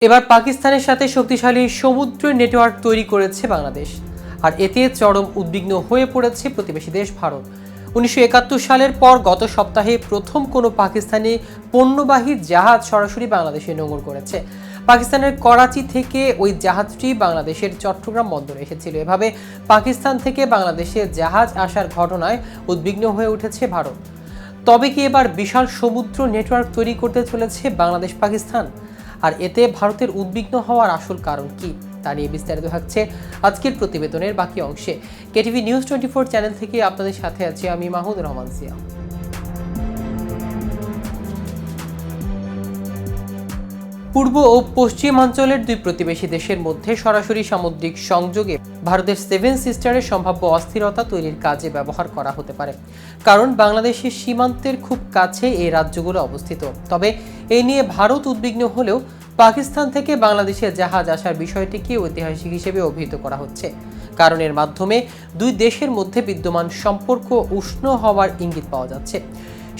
এবার পাকিস্তানের সাথে শক্তিশালী সমুদ্র নেটওয়ার্ক তৈরি করেছে বাংলাদেশ, আর এতে চরম উদ্বিগ্ন হয়ে পড়েছে প্রতিবেশী দেশ ভারত। 1971 সালের পর গত সপ্তাহে প্রথম কোনো পাকিস্তানি পণ্যবাহী জাহাজ সরাসরি বাংলাদেশে নোঙর করেছে। পাকিস্তানের করাচি থেকে ওই জাহাজটি বাংলাদেশের চট্টগ্রাম বন্দরে এসেছিল। এভাবে পাকিস্তান থেকে বাংলাদেশে জাহাজ আসার ঘটনায় উদ্বিগ্ন হয়ে উঠেছে ভারত। তবে কি এবার বিশাল সমুদ্র নেটওয়ার্ক তৈরি করতে চলেছে বাংলাদেশ পাকিস্তান? আর এতে ভারতের উদ্বিগ্ন হওয়ার আসল কারণ কি, তা নিয়ে বিস্তারিত থাকছে আজকের প্রতিবেদনের বাকি অংশে। কেটিভি নিউজ 24 চ্যানেল থেকে আপনাদের সাথে আছি আমি মাহমুদুর রহমান জিয়া। পূর্ব ও পশ্চিমাঞ্চলের দুই প্রতিবেশী দেশের মধ্যে সরাসরি সামুদ্রিক সংযোগে ভারতের সেভেন সিস্টারের সম্ভাব্য অস্থিরতা তৈরির কাজে ব্যবহার করা হতে পারে, কারণ বাংলাদেশের সীমান্তের খুব কাছে এই রাজ্যগুলো অবস্থিত। তবে এই নিয়ে ভারত উদ্বিগ্ন হলেও পাকিস্তান থেকে বাংলাদেশে জাহাজ আসার বিষয়টিকে ঐতিহাসিক হিসেবে অভিহিত করা হচ্ছে, কারণ এর মাধ্যমে দুই দেশের মধ্যে বিদ্যমান সম্পর্ক উষ্ণ হওয়ার ইঙ্গিত পাওয়া যাচ্ছে।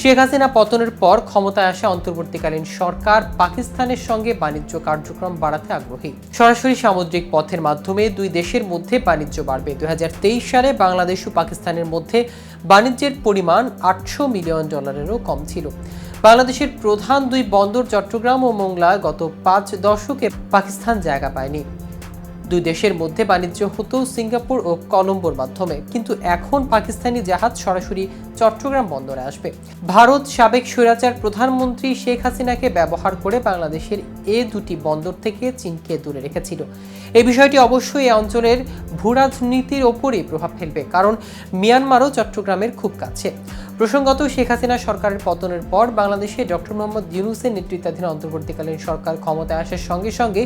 শেখ হাসিনা পতনের পর ক্ষমতায় আসা অন্তর্বর্তীকালীন সরকার পাকিস্তানের সঙ্গে বাণিজ্য কার্যক্রম বাড়াতে আগ্রহী। সরাসরি সামুদ্রিক পথের মাধ্যমে দুই দেশের মধ্যে বাণিজ্য বাড়বে। 2023 সালে বাংলাদেশ ও পাকিস্তানের মধ্যে বাণিজ্যের পরিমাণ $800 মিলিয়ন কম ছিল। বাংলাদেশের প্রধান দুই বন্দর চট্টগ্রাম ও মোংলা গত 5 দশকে পাকিস্তান জায়গা পায়নি। দুই দেশের মধ্যে বাণিজ্য হতো সিঙ্গাপুর ও কলম্বোর মাধ্যমে, কিন্তু এখন পাকিস্তানি জাহাজ সরাসরি চট্টগ্রাম বন্দরে আসবে। ভারত সাবেক স্বৈরাচার প্রধানমন্ত্রী শেখ হাসিনাকে ব্যবহার করে বাংলাদেশের দুটি বন্দর থেকে চীনকে দূরে রেখেছিল। এই বিষয়টি অবশ্যই এই অঞ্চলের ভূরাজনীতির ওপরই প্রভাব ফেলবে, কারণ মিয়ানমারও চট্টগ্রামের খুব কাছে। প্রসঙ্গত, শেখ হাসিনা সরকারের পতনের পর বাংলাদেশে ডক্টর মোহাম্মদ ইউনূসের নেতৃত্বাধীন অন্তর্বর্তীকালীন সরকার ক্ষমতায় আসার সঙ্গে সঙ্গে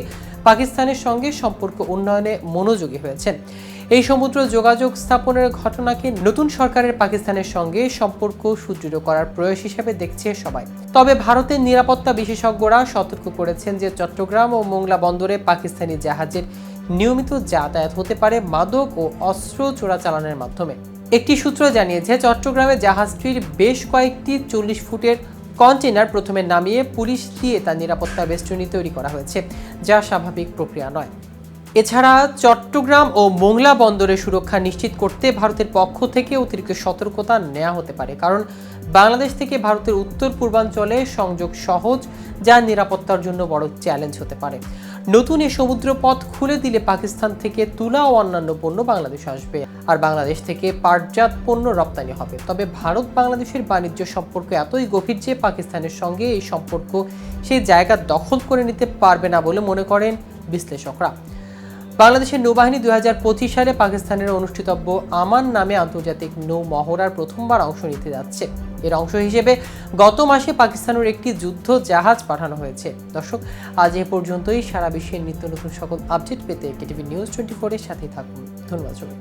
পাকিস্তানের সঙ্গে সম্পর্ক উন্নয়নে মনোযোগী হয়েছেন। এই সমুদ্র যোগাযোগ স্থাপনের ঘটনাকে নতুন সরকারের পাকিস্তানের সঙ্গে সম্পর্ক সুদৃঢ় করার প্রয়াস হিসেবে দেখছে সবাই। তবে ভারতের নিরাপত্তা বিশেষজ্ঞরা সতর্ক করেছেন যে চট্টগ্রাম ও মোংলা বন্দরে পাকিস্তানি জাহাজের নিয়মিত যাতায়াত হতে পারে মাদক ও অস্ত্র চোরাচালানের মাধ্যমে। একটি সূত্র জানিয়েছে, চট্টগ্রামে জাহাজটির বেশ কয়েকটি 40 ফুটের কন্টেইনার প্রথমে নামিয়ে পুলিশ দিয়ে তার নিরাপত্তা বেষ্টনী তৈরি করা হয়েছে, যা স্বাভাবিক প্রক্রিয়া নয়। এছাড়া চট্টগ্রাম ও মোংলা বন্দরের সুরক্ষা নিশ্চিত করতে ভারতের পক্ষ থেকে অতিরিক্ত সতর্কতা নেওয়া হতে পারে, কারণ বাংলাদেশ থেকে ভারতের উত্তর পূর্বাঞ্চলে সংযোগ সহজ, যা নিরাপত্তার জন্য বড় চ্যালেঞ্জ হতে পারে। নতুন এই সমুদ্র পথ খুলে দিলে পাকিস্তান থেকে তুলা ও অন্যান্য পণ্য বাংলাদেশে আসবে, আর বাংলাদেশ থেকে পাটজাত পণ্য রপ্তানি হবে। তবে ভারত বাংলাদেশের বাণিজ্য সম্পর্ক এতই গভীর যে পাকিস্তানের সঙ্গে এই সম্পর্ক সেই জায়গা দখল করে নিতে পারবে না বলে মনে করেন বিশ্লেষকরা। বাংলাদেশের নৌবাহিনী 2025 সালে পাকিস্তানের অনুষ্ঠিতব্য আমান নামে আন্তর্জাতিক নৌ মহড়ার প্রথমবার অংশ নিতে যাচ্ছে। এর অংশ হিসেবে গত মাসে পাকিস্তানের একটি যুদ্ধ জাহাজ পাঠানো হয়েছে। দর্শক, আজ এ পর্যন্তই। সারা বিশ্বের নিত্য নতুন সকল আপডেট পেতে কেটিভি নিউজ 24 এর সাথেই থাকুন। ধন্যবাদ সবাই।